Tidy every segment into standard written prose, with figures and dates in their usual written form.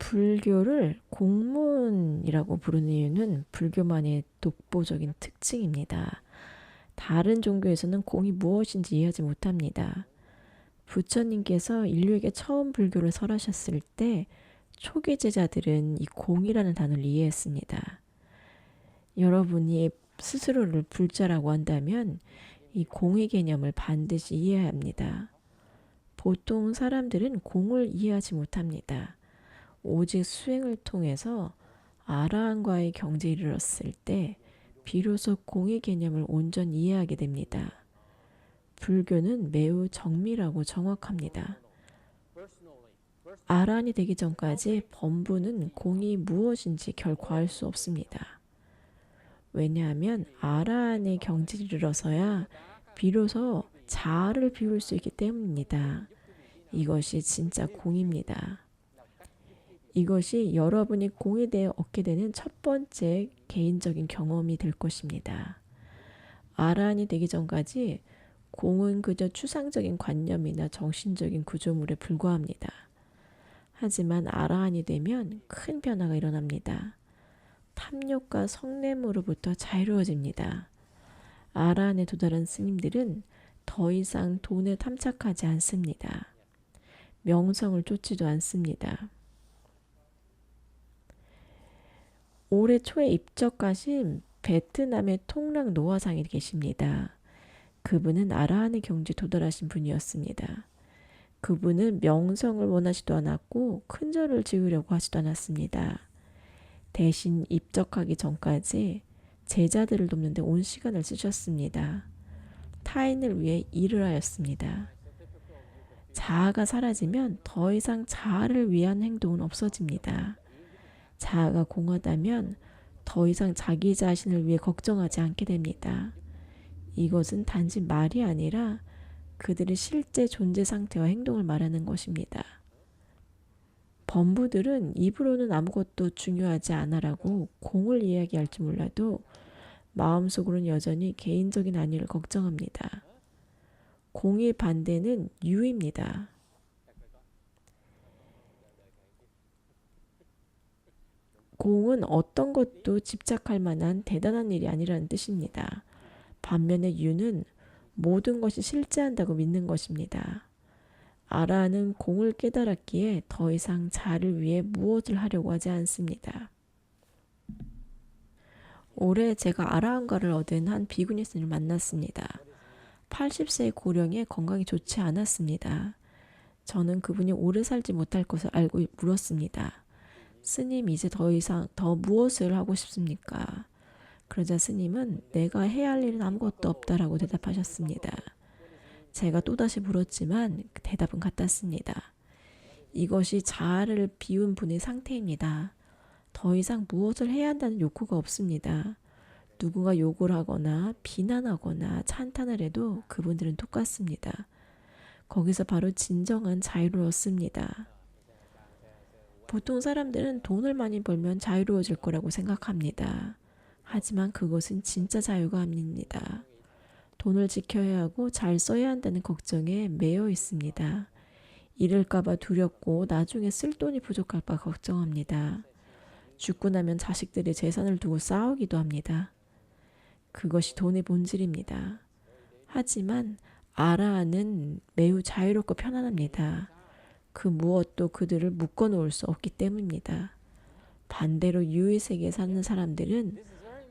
불교를 공문이라고 부르는 이유는 불교만의 독보적인 특징입니다. 다른 종교에서는 공이 무엇인지 이해하지 못합니다. 부처님께서 인류에게 처음 불교를 설하셨을 때 초기 제자들은 이 공이라는 단어를 이해했습니다. 여러분이 스스로를 불자라고 한다면 이 공의 개념을 반드시 이해해야 합니다. 보통 사람들은 공을 이해하지 못합니다. 오직 수행을 통해서 아라한과의 경지에 이르렀을 때 비로소 공의 개념을 온전히 이해하게 됩니다. 불교는 매우 정밀하고 정확합니다. 아라한이 되기 전까지 범부는 공이 무엇인지 결코 알 수 없습니다. 왜냐하면 아라한의 경지에 이르러서야 비로소 자아를 비울 수 있기 때문입니다. 이것이 진짜 공입니다. 이것이 여러분이 공에 대해 얻게 되는 첫 번째 개인적인 경험이 될 것입니다. 아라한이 되기 전까지 공은 그저 추상적인 관념이나 정신적인 구조물에 불과합니다. 하지만 아라한이 되면 큰 변화가 일어납니다. 탐욕과 성냄으로부터 자유로워집니다. 아라한에 도달한 스님들은 더 이상 돈에 탐착하지 않습니다. 명성을 쫓지도 않습니다. 올해 초에 입적하신 베트남의 통락 노화상이 계십니다. 그분은 아라한의 경지에 도달하신 분이었습니다. 그분은 명성을 원하지도 않았고 큰 절을 지으려고 하지도 않았습니다. 대신 입적하기 전까지 제자들을 돕는 데 온 시간을 쓰셨습니다. 타인을 위해 일을 하였습니다. 자아가 사라지면 더 이상 자아를 위한 행동은 없어집니다. 자아가 공허하다면 더 이상 자기 자신을 위해 걱정하지 않게 됩니다. 이것은 단지 말이 아니라 그들의 실제 존재 상태와 행동을 말하는 것입니다. 범부들은 입으로는 아무것도 중요하지 않아라고 공을 이야기할지 몰라도 마음속으로는 여전히 개인적인 안위를 걱정합니다. 공의 반대는 유입니다. 공은 어떤 것도 집착할 만한 대단한 일이 아니라는 뜻입니다. 반면에 유는 모든 것이 실제한다고 믿는 것입니다. 아라는 공을 깨달았기에 더 이상 자를 위해 무엇을 하려고 하지 않습니다. 올해 제가 아라한과를 얻은 한 비구니 스님을 만났습니다. 80세의 고령에 건강이 좋지 않았습니다. 저는 그분이 오래 살지 못할 것을 알고 물었습니다. 스님, 이제 더 이상 더 무엇을 하고 싶습니까? 그러자 스님은 내가 해야 할 일은 아무것도 없다라고 대답하셨습니다. 제가 또다시 물었지만 대답은 같았습니다. 이것이 자아를 비운 분의 상태입니다. 더 이상 무엇을 해야 한다는 욕구가 없습니다. 누군가 욕을 하거나 비난하거나 찬탄을 해도 그분들은 똑같습니다. 거기서 바로 진정한 자유를 얻습니다. 보통 사람들은 돈을 많이 벌면 자유로워질 거라고 생각합니다. 하지만 그것은 진짜 자유가 아닙니다. 돈을 지켜야 하고 잘 써야 한다는 걱정에 매여 있습니다. 잃을까봐 두렵고 나중에 쓸 돈이 부족할까 걱정합니다. 죽고 나면 자식들이 재산을 두고 싸우기도 합니다. 그것이 돈의 본질입니다. 하지만 아라한은 매우 자유롭고 편안합니다. 그 무엇도 그들을 묶어놓을 수 없기 때문입니다. 반대로 유의 세계에 사는 사람들은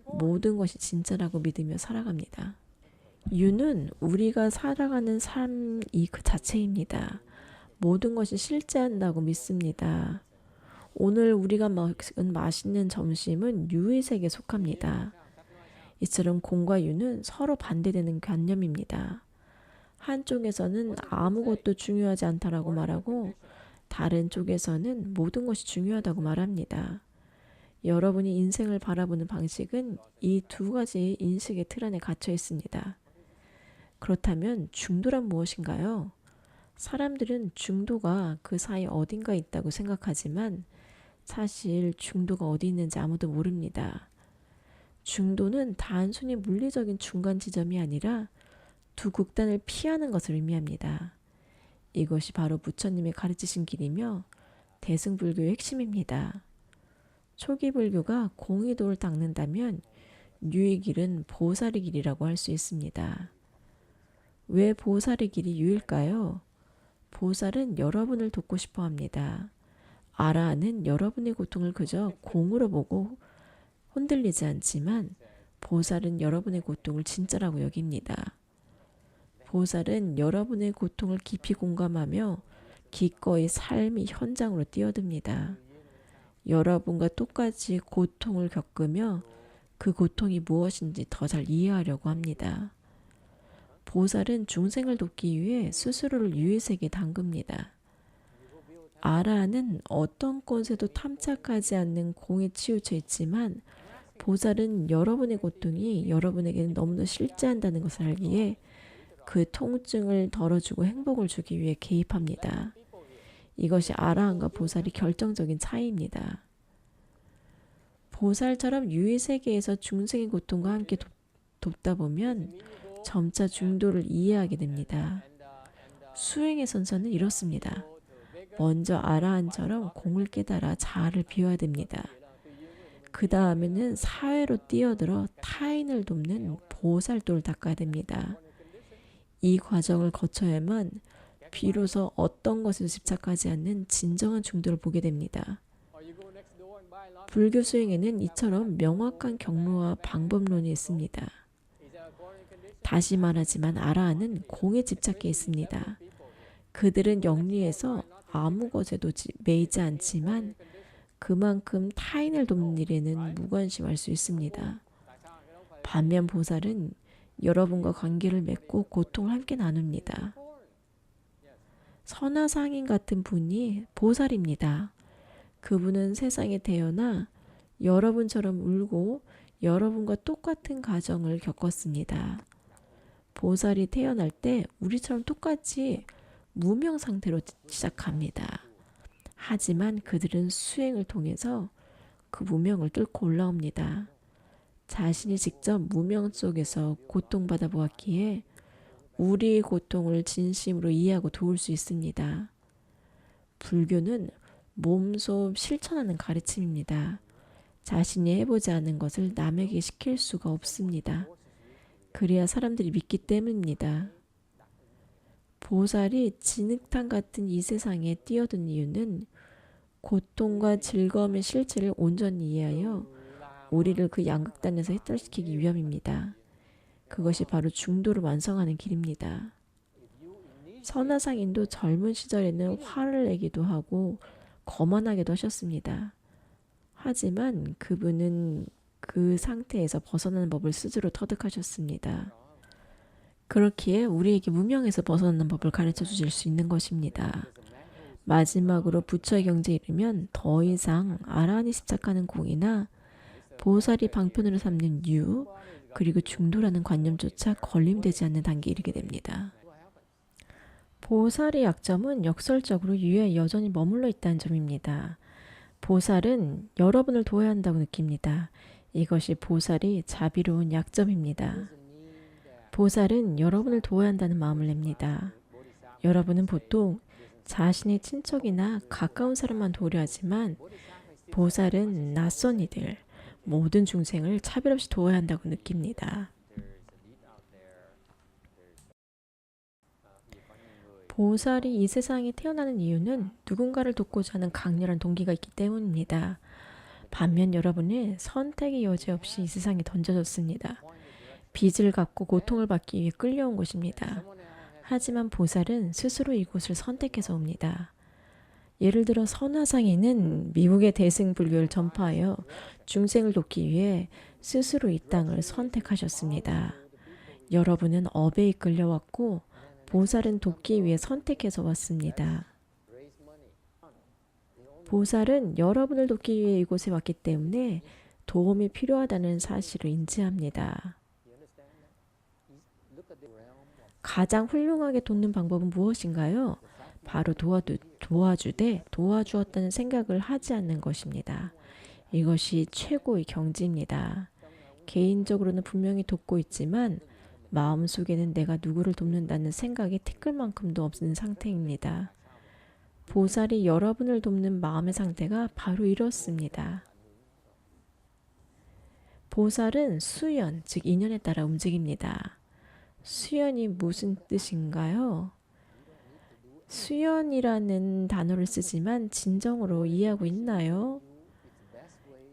모든 것이 진짜라고 믿으며 살아갑니다. 유는 우리가 살아가는 삶이 그 자체입니다. 모든 것이 실제한다고 믿습니다. 오늘 우리가 먹은 맛있는 점심은 유의 세계에 속합니다. 이처럼 공과 유는 서로 반대되는 관념입니다. 한쪽에서는 아무것도 중요하지 않다라고 말하고 다른 쪽에서는 모든 것이 중요하다고 말합니다. 여러분이 인생을 바라보는 방식은 이 두 가지 인식의 틀 안에 갇혀 있습니다. 그렇다면 중도란 무엇인가요? 사람들은 중도가 그 사이 어딘가에 있다고 생각하지만 사실 중도가 어디 있는지 아무도 모릅니다. 중도는 단순히 물리적인 중간 지점이 아니라 두 극단을 피하는 것을 의미합니다. 이것이 바로 부처님의 가르치신 길이며 대승불교의 핵심입니다. 초기 불교가 공의도를 닦는다면 유의 길은 보살의 길이라고 할 수 있습니다. 왜 보살의 길이 유일까요? 보살은 여러분을 돕고 싶어 합니다. 아라한은 여러분의 고통을 그저 공으로 보고 흔들리지 않지만 보살은 여러분의 고통을 진짜라고 여깁니다. 보살은 여러분의 고통을 깊이 공감하며 기꺼이 삶의 현장으로 뛰어듭니다. 여러분과 똑같이 고통을 겪으며 그 고통이 무엇인지 더 잘 이해하려고 합니다. 보살은 중생을 돕기 위해 스스로를 유의세계에 담급니다. 아라한은 어떤 것에도 탐착하지 않는 공에 치우쳐 있지만 보살은 여러분의 고통이 여러분에게는 너무나 실제한다는 것을 알기에 그 통증을 덜어주고 행복을 주기 위해 개입합니다. 이것이 아라한과 보살의 결정적인 차이입니다. 보살처럼 유의세계에서 중생의 고통과 함께 돕다 보면 점차 중도를 이해하게 됩니다. 수행의 선서는 이렇습니다. 먼저 아라한처럼 공을 깨달아 자아를 비워야 됩니다. 그 다음에는 사회로 뛰어들어 타인을 돕는 보살도를 닦아야 됩니다. 이 과정을 거쳐야만 비로소 어떤 것에도 집착하지 않는 진정한 중도를 보게 됩니다. 불교 수행에는 이처럼 명확한 경로와 방법론이 있습니다. 다시 말하지만 아라한은 공에 집착해 있습니다. 그들은 영리해서 아무 것에도 매이지 않지만 그만큼 타인을 돕는 일에는 무관심할 수 있습니다. 반면 보살은 여러분과 관계를 맺고 고통을 함께 나눕니다. 선화상인 같은 분이 보살입니다. 그분은 세상에 태어나 여러분처럼 울고 여러분과 똑같은 가정을 겪었습니다. 보살이 태어날 때 우리처럼 똑같이 무명 상태로 시작합니다. 하지만 그들은 수행을 통해서 그 무명을 뚫고 올라옵니다. 자신이 직접 무명 속에서 고통받아 보았기에 우리의 고통을 진심으로 이해하고 도울 수 있습니다. 불교는 몸소 실천하는 가르침입니다. 자신이 해보지 않은 것을 남에게 시킬 수가 없습니다. 그래야 사람들이 믿기 때문입니다. 보살이 진흙탕 같은 이 세상에 뛰어든 이유는 고통과 즐거움의 실체를 온전히 이해하여 우리를 그 양극단에서 해탈시키기 위함입니다. 그것이 바로 중도를 완성하는 길입니다. 선화상인도 젊은 시절에는 화를 내기도 하고 거만하게도 하셨습니다. 하지만 그분은 그 상태에서 벗어나는 법을 스스로 터득하셨습니다. 그렇기에 우리에게 무명에서 벗어나는 법을 가르쳐 주실 수 있는 것입니다. 마지막으로 부처의 경지에 이르면 더 이상 아라한이 집착하는 공이나 보살이 방편으로 삼는 유, 그리고 중도라는 관념조차 걸림되지 않는 단계에 이르게 됩니다. 보살의 약점은 역설적으로 유에 여전히 머물러 있다는 점입니다. 보살은 여러분을 도와야 한다고 느낍니다. 이것이 보살이 자비로운 약점입니다. 보살은 여러분을 도와야 한다는 마음을 냅니다. 여러분은 보통 자신의 친척이나 가까운 사람만 도우려 하지만 보살은 낯선 이들, 모든 중생을 차별 없이 도와야 한다고 느낍니다. 보살이 이 세상에 태어나는 이유는 누군가를 돕고자 하는 강렬한 동기가 있기 때문입니다. 반면 여러분은 선택의 여지 없이 이 세상에 던져졌습니다. 빚을 갚고 고통을 받기 위해 끌려온 것입니다. 하지만 보살은 스스로 이곳을 선택해서 옵니다. 예를 들어 선화상인은 미국의 대승불교를 전파하여 중생을 돕기 위해 스스로 이 땅을 선택하셨습니다. 여러분은 업에 이끌려왔고 보살은 돕기 위해 선택해서 왔습니다. 보살은 여러분을 돕기 위해 이곳에 왔기 때문에 도움이 필요하다는 사실을 인지합니다. 가장 훌륭하게 돕는 방법은 무엇인가요? 바로 도와주되 도와주었다는 생각을 하지 않는 것입니다. 이것이 최고의 경지입니다. 개인적으로는 분명히 돕고 있지만 마음속에는 내가 누구를 돕는다는 생각이 티끌만큼도 없는 상태입니다. 보살이 여러분을 돕는 마음의 상태가 바로 이렇습니다. 보살은 수연, 즉 인연에 따라 움직입니다. 수연이 무슨 뜻인가요? 수연이라는 단어를 쓰지만 진정으로 이해하고 있나요?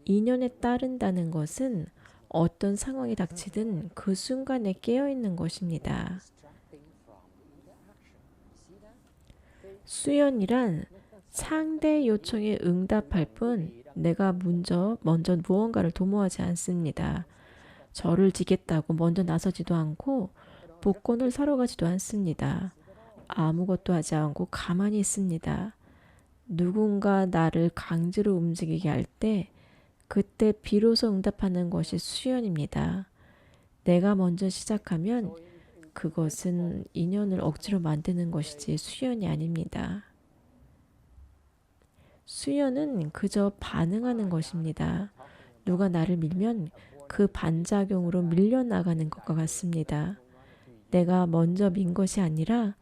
인연에 따른다는 것은 어떤 상황이 닥치든 그 순간에 깨어있는 것입니다. 수연이란 상대 요청에 응답할 뿐 내가 먼저 무언가를 도모하지 않습니다. 절을 지겠다고 먼저 나서지도 않고 복권을 사러 가지도 않습니다. 아무것도 하지 않고 가만히 있습니다. 누군가 나를 강제로 움직이게 할 때 그때 비로소 응답하는 것이 수연입니다. 내가 먼저 시작하면 그것은 인연을 억지로 만드는 것이지 수연이 아닙니다. 수연은 그저 반응하는 것입니다. 누가 나를 밀면 그 반작용으로 밀려나가는 것과 같습니다. 내가 먼저 민 것이 아니라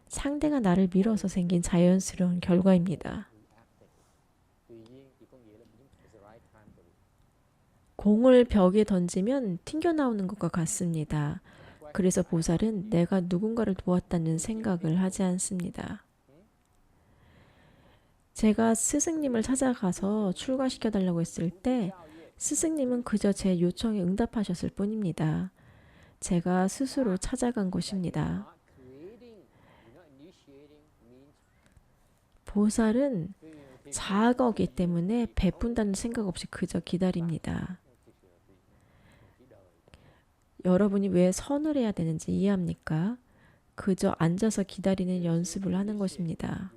상대가 나를 밀어서 생긴 자연스러운 결과입니다. 공을 벽에 던지면 튕겨나오는 것과 같습니다. 그래서 보살은 내가 누군가를 도왔다는 생각을 하지 않습니다. 제가 스승님을 찾아가서 출가시켜달라고 했을 때 스승님은 그저 제 요청에 응답하셨을 뿐입니다. 제가 스스로 찾아간 것입니다. 보살은 자아거기 때문에 베푼다는 생각 없이 그저 기다립니다. 여러분이 왜 선을 해야 되는지 이해합니까? 그저 앉아서 기다리는 연습을 하는 것입니다.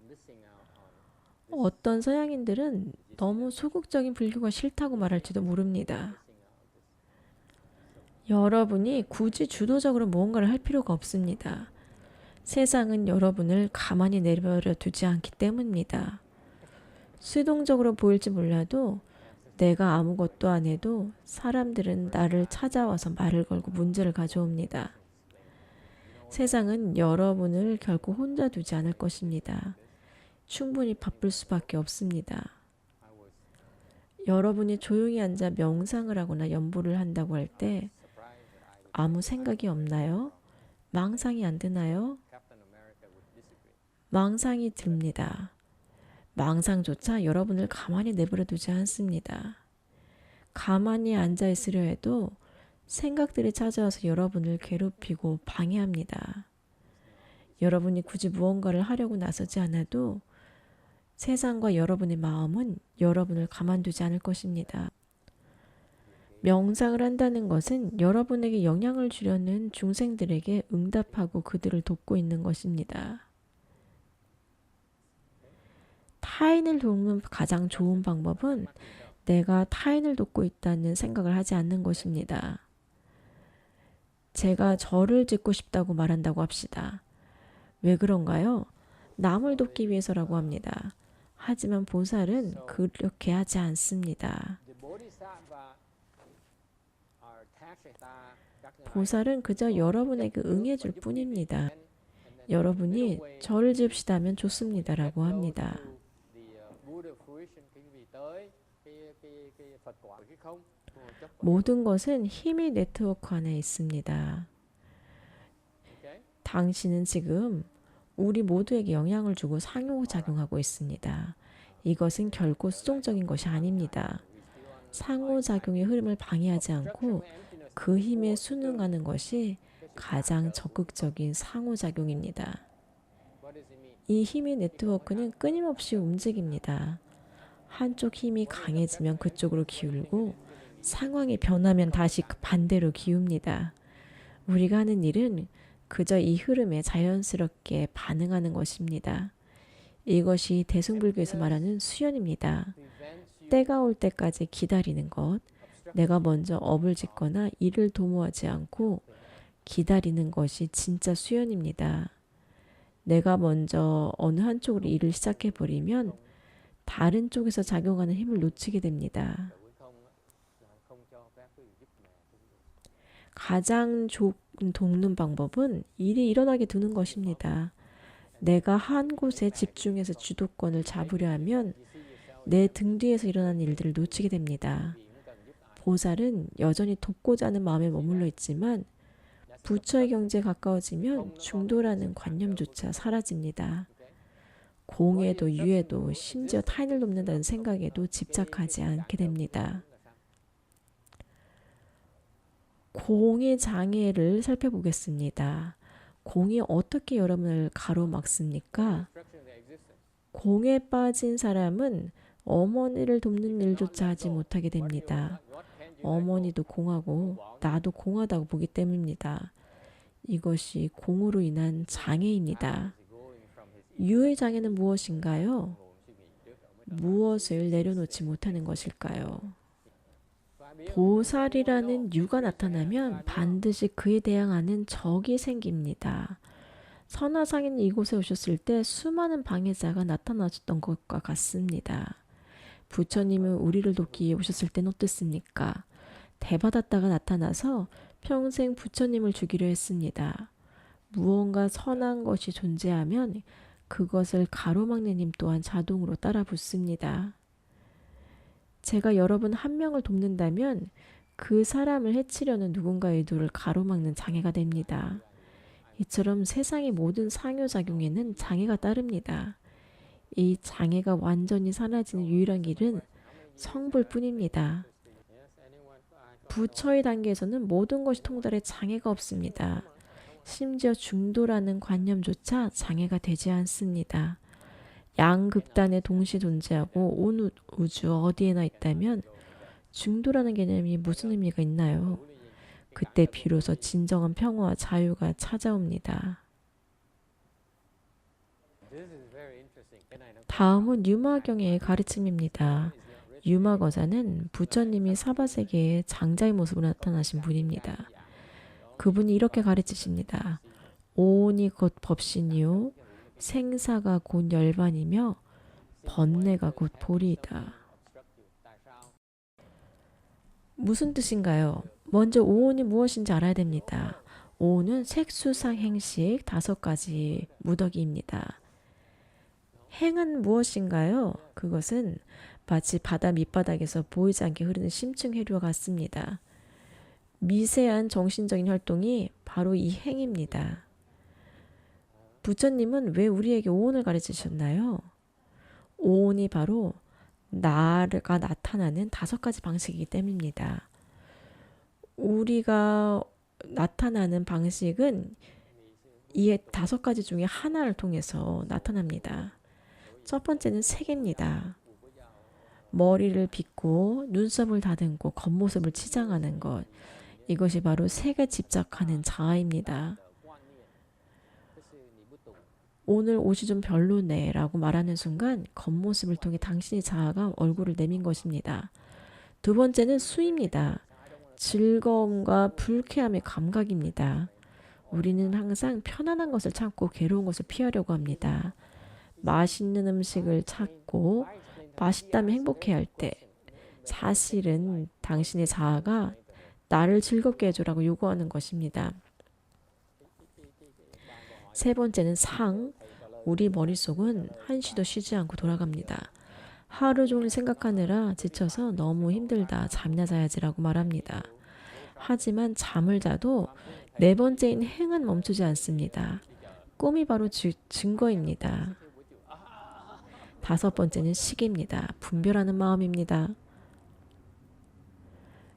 어떤 서양인들은 너무 소극적인 불교가 싫다고 말할지도 모릅니다. 여러분이 굳이 주도적으로 무언가를 할 필요가 없습니다. 세상은 여러분을 가만히 내버려 두지 않기 때문입니다. 수동적으로 보일지 몰라도 내가 아무것도 안 해도 사람들은 나를 찾아와서 말을 걸고 문제를 가져옵니다. 세상은 여러분을 결코 혼자 두지 않을 것입니다. 충분히 바쁠 수밖에 없습니다. 여러분이 조용히 앉아 명상을 하거나 연보를 한다고 할 때 아무 생각이 없나요? 망상이 안 드나요? 망상이 듭니다. 망상조차 여러분을 가만히 내버려 두지 않습니다. 가만히 앉아 있으려 해도 생각들이 찾아와서 여러분을 괴롭히고 방해합니다. 여러분이 굳이 무언가를 하려고 나서지 않아도 세상과 여러분의 마음은 여러분을 가만두지 않을 것입니다. 명상을 한다는 것은 여러분에게 영향을 주려는 중생들에게 응답하고 그들을 돕고 있는 것입니다. 타인을 돕는 가장 좋은 방법은 내가 타인을 돕고 있다는 생각을 하지 않는 것입니다. 제가 절을 짓고 싶다고 말한다고 합시다. 왜 그런가요? 남을 돕기 위해서라고 합니다. 하지만 보살은 그렇게 하지 않습니다. 보살은 그저 여러분에게 응해줄 뿐입니다. 여러분이 절을 지읍시다 하면 좋습니다라고 합니다. 모든 것은 힘의 네트워크 안에 있습니다. 당신은 지금 우리 모두에게 영향을 주고 상호작용하고 있습니다. 이것은 결코 수동적인 것이 아닙니다. 상호작용의 흐름을 방해하지 않고 그 힘에 순응하는 것이 가장 적극적인 상호작용입니다. 이 힘의 네트워크는 끊임없이 움직입니다. 한쪽 힘이 강해지면 그쪽으로 기울고 상황이 변하면 다시 반대로 기웁니다. 우리가 하는 일은 그저 이 흐름에 자연스럽게 반응하는 것입니다. 이것이 대승불교에서 말하는 수연입니다. 때가 올 때까지 기다리는 것, 내가 먼저 업을 짓거나 일을 도모하지 않고 기다리는 것이 진짜 수연입니다. 내가 먼저 어느 한쪽으로 일을 시작해버리면 다른 쪽에서 작용하는 힘을 놓치게 됩니다. 가장 돕는 방법은 일이 일어나게 두는 것입니다. 내가 한 곳에 집중해서 주도권을 잡으려 하면 내 등 뒤에서 일어나는 일들을 놓치게 됩니다. 보살은 여전히 돕고자 하는 마음에 머물러 있지만 부처의 경지에 가까워지면 중도라는 관념조차 사라집니다. 공에도 유에도 심지어 타인을 돕는다는 생각에도 집착하지 않게 됩니다. 공의 장애를 살펴보겠습니다. 공이 어떻게 여러분을 가로막습니까? 공에 빠진 사람은 어머니를 돕는 일조차 하지 못하게 됩니다. 어머니도 공하고 나도 공하다고 보기 때문입니다. 이것이 공으로 인한 장애입니다. 유의 장애는 무엇인가요? 무엇을 내려놓지 못하는 것일까요? 보살이라는 유가 나타나면 반드시 그에 대항하는 적이 생깁니다. 선화상인 이곳에 오셨을 때 수많은 방해자가 나타나셨던 것과 같습니다. 부처님은 우리를 돕기 위해 오셨을 때는 어땠습니까? 대받았다가 나타나서 평생 부처님을 죽이려 했습니다. 무언가 선한 것이 존재하면 그것을 가로막는 힘 또한 자동으로 따라 붙습니다. 제가 여러분 한 명을 돕는다면 그 사람을 해치려는 누군가의 의도를 가로막는 장애가 됩니다. 이처럼 세상의 모든 상호작용에는 장애가 따릅니다. 이 장애가 완전히 사라지는 유일한 길은 성불뿐입니다. 부처의 단계에서는 모든 것이 통달해 장애가 없습니다. 심지어 중도라는 관념조차 장애가 되지 않습니다. 양극단에 동시에 존재하고 온 우주 어디에나 있다면 중도라는 개념이 무슨 의미가 있나요? 그때 비로소 진정한 평화와 자유가 찾아옵니다. 다음은 유마경의 가르침입니다. 유마거자는 부처님이 사바세계의 장자의 모습으로 나타나신 분입니다. 그분이 이렇게 가르치십니다. 오온이 곧 법신이요 생사가 곧 열반이며 번뇌가 곧 보리이다. 무슨 뜻인가요? 먼저 오온이 무엇인지 알아야 됩니다. 오온은 색수상 행식 5가지 무더기입니다. 행은 무엇인가요? 그것은 마치 바다 밑바닥에서 보이지 않게 흐르는 심층 해류와 같습니다. 미세한 정신적인 활동이 바로 이 행입니다. 부처님은 왜 우리에게 오온을 가르치셨나요? 오온이 바로 나가 나타나는 5가지 방식이기 때문입니다. 우리가 나타나는 방식은 이 5가지 중에 하나를 통해서 나타납니다. 첫 번째는 색입니다. 머리를 빗고 눈썹을 다듬고 겉모습을 치장하는 것. 이것이 바로 색에 집착하는 자아입니다. 오늘 옷이 좀 별로네 라고 말하는 순간 겉모습을 통해 당신의 자아가 얼굴을 내민 것입니다. 두 번째는 수입니다. 즐거움과 불쾌함의 감각입니다. 우리는 항상 편안한 것을 찾고 괴로운 것을 피하려고 합니다. 맛있는 음식을 찾고 맛있다면 행복해야 할 때 사실은 당신의 자아가 나를 즐겁게 해줘라고 요구하는 것입니다. 세 번째는 상. 우리 머릿속은 한시도 쉬지 않고 돌아갑니다. 하루 종일 생각하느라 지쳐서 너무 힘들다. 잠이나 자야지라고 말합니다. 하지만 잠을 자도 4번째인 행은 멈추지 않습니다. 꿈이 바로 증거입니다. 5번째는 식입니다. 분별하는 마음입니다.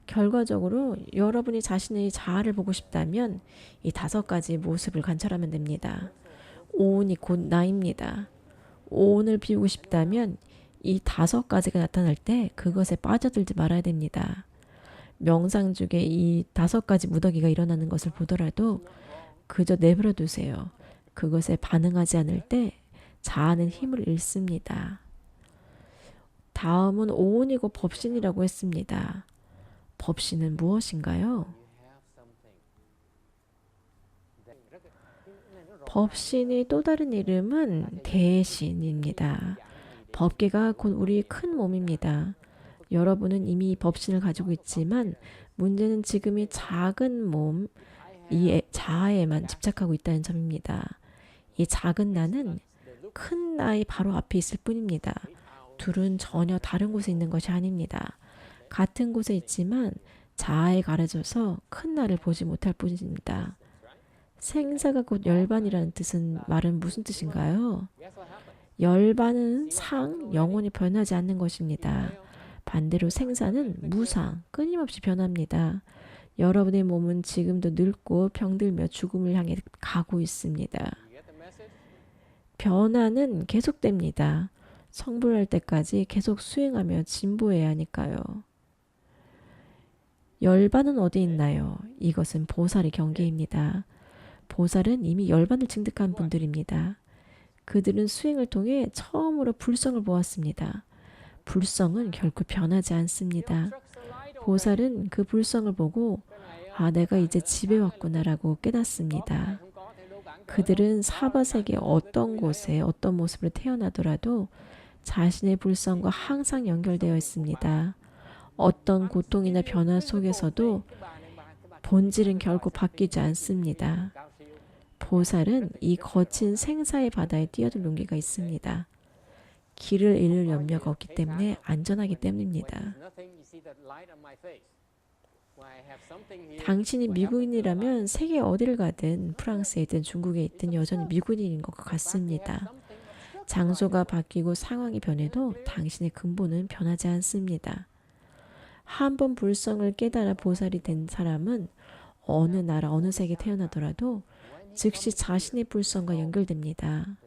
결과적으로 여러분이 자신의 자아를 보고 싶다면 이 5가지 모습을 관찰하면 됩니다. 오온이 곧 나입니다. 오온을 비우고 싶다면 이 5가지가 나타날 때 그것에 빠져들지 말아야 됩니다. 명상 중에 이 5가지 무더기가 일어나는 것을 보더라도 그저 내버려 두세요. 그것에 반응하지 않을 때 자아는 힘을 잃습니다. 다음은 오온이고 법신이라고 했습니다. 법신은 무엇인가요? 법신의 또 다른 이름은 대신입니다. 법계가 곧 우리의 큰 몸입니다. 여러분은 이미 법신을 가지고 있지만 문제는 지금의 작은 몸, 이 자아에만 집착하고 있다는 점입니다. 이 작은 나는 큰 나의 바로 앞에 있을 뿐입니다. 둘은 전혀 다른 곳에 있는 것이 아닙니다. 같은 곳에 있지만 자아에 가려져서 큰 나를 보지 못할 뿐입니다. 생사가 곧 열반이라는 말은 무슨 뜻인가요? 열반은 영원히 변하지 않는 것입니다. 반대로 생사는 무상, 끊임없이 변합니다. 여러분의 몸은 지금도 늙고 병들며 죽음을 향해 가고 있습니다. 변화는 계속됩니다. 성불할 때까지 계속 수행하며 진보해야 하니까요. 열반은 어디 있나요? 이것은 보살의 경계입니다. 보살은 이미 열반을 증득한 분들입니다. 그들은 수행을 통해 처음으로 불성을 보았습니다. 불성은 결코 변하지 않습니다. 보살은 그 불성을 보고 내가 이제 집에 왔구나라고 깨닫습니다. 그들은 사바세계 어떤 곳에 어떤 모습으로 태어나더라도 자신의 불성과 항상 연결되어 있습니다. 어떤 고통이나 변화 속에서도 본질은 결코 바뀌지 않습니다. 보살은 이 거친 생사의 바다에 뛰어들 용기가 있습니다. 길을 잃을 염려가 없기 때문에 안전하기 때문입니다. 당신이 미국인이라면 세계 어디를 가든 프랑스에 있든 중국에 있든 여전히 미국인인 것 같습니다. 장소가 바뀌고 상황이 변해도 당신의 근본은 변하지 않습니다. 한번 불성을 깨달아 보살이 된 사람은 어느 나라 어느 세계에 태어나더라도 즉시 자신의 불성과 연결됩니다.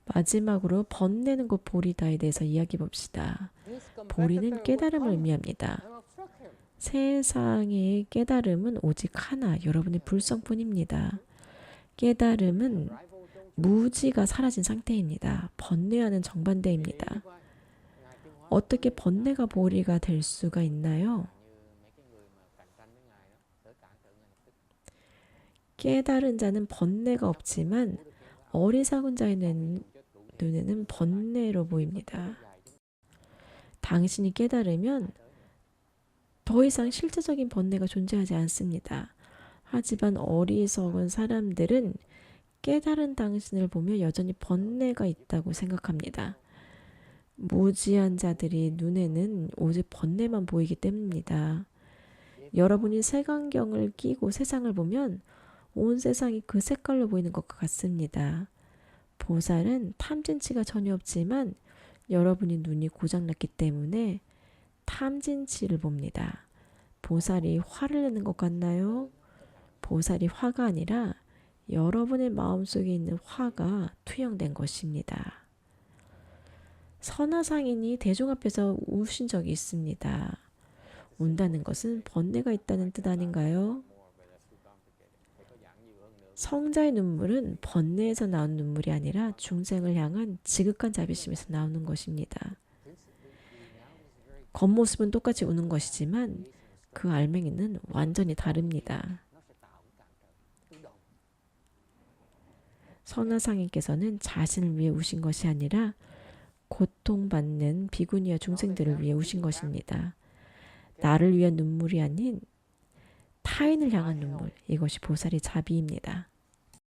마지막으로 번뇌는 곧 보리다에 대해서 이야기해 봅시다. 보리는 깨달음을 의미합니다. 세상의 깨달음은 오직 하나, 여러분의 불성뿐입니다. 깨달음은 무지가 사라진 상태입니다. 번뇌와는 정반대입니다. 어떻게 번뇌가 보리가 될 수가 있나요? 깨달은 자는 번뇌가 없지만 어리석은 자의 눈에는 번뇌로 보입니다. 당신이 깨달으면 더 이상 실제적인 번뇌가 존재하지 않습니다. 하지만 어리석은 사람들은 깨달은 당신을 보며 여전히 번뇌가 있다고 생각합니다. 무지한 자들이 눈에는 오직 번뇌만 보이기 때문입니다. 여러분이 색안경을 끼고 세상을 보면 온 세상이 그 색깔로 보이는 것과 같습니다. 보살은 탐진치가 전혀 없지만 여러분이 눈이 고장났기 때문에 탐진치를 봅니다. 보살이 화를 내는 것 같나요? 보살이 화가 아니라 여러분의 마음속에 있는 화가 투영된 것입니다. 선화상인이 대중 앞에서 우신 적이 있습니다. 운다는 것은 번뇌가 있다는 뜻 아닌가요? 성자의 눈물은 번뇌에서 나온 눈물이 아니라 중생을 향한 지극한 자비심에서 나오는 것입니다. 겉모습은 똑같이 우는 것이지만 그 알맹이는 완전히 다릅니다. 선화상인께서는 자신을 위해 우신 것이 아니라 고통받는 비구니와 중생들을 위해 우신 것입니다. 나를 위한 눈물이 아닌 타인을 향한 눈물, 이것이 보살의 자비입니다.